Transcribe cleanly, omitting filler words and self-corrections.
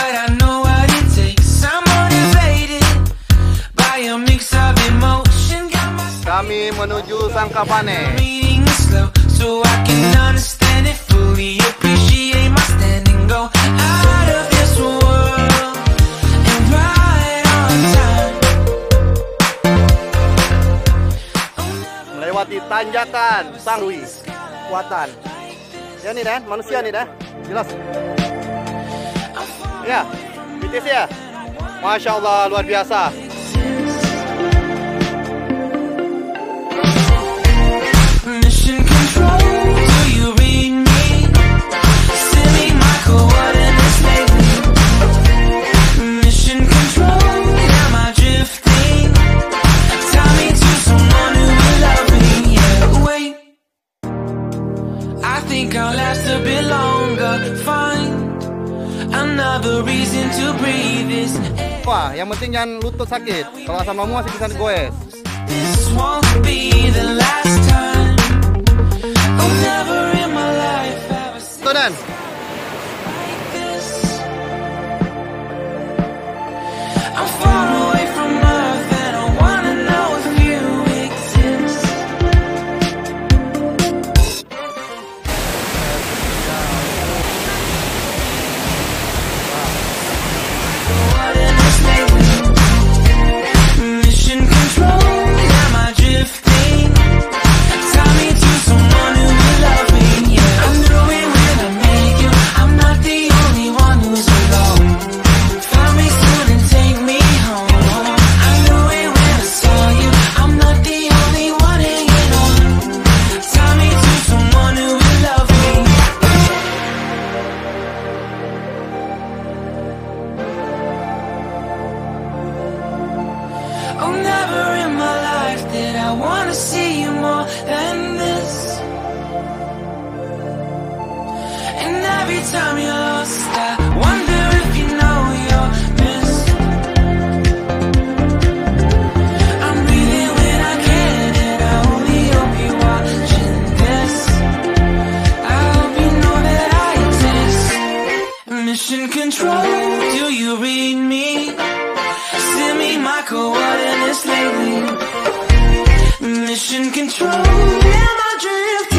but I know what it takes. I'm motivated by a mix of emotion. Kami menuju Sangkapane. Meeting is slow, so I can understand it fully. Appreciate my standing, go out of this world and ride on time. Melewati tanjakan Sangwi, kekuatan. Ya nih Dan, manusia nih Dan, jelas. Ya, BTS ya. Masya Allah, luar biasa. Mission control, do you read me? Send me my coordinates lately. Mission control, am I drifting? Tie me to someone who will love me. Yeah, wait, I think I'll last a bit longer. Find another reason to breathe this air. Wah, yang penting jangan lutut sakit. Kalau asam lambung masih bisa digoes. This won't be the last time. Oh, never in my life have I seen Tuh Dan. like this. I'm far away from Earth and I wanna know if you exist. Coordinates lately. Mission control, am I drifting? Tie me to someone who will love me. Yeah, I knew it when I met you. I'm not the only one who's alone. Find me soon and take me home. I knew it when I saw you. I'm not the only one hanging on. Tie me to someone who will love me. Oh, never in my life did I wanna see you more than this. And every time you're lost, I wonder if you know you're missed. I'm breathing when I can, and I only hope you're watching this. I hope you know that I exist. Mission control, do you read me? Send me my coordinates lately. Mission control, am I drifting?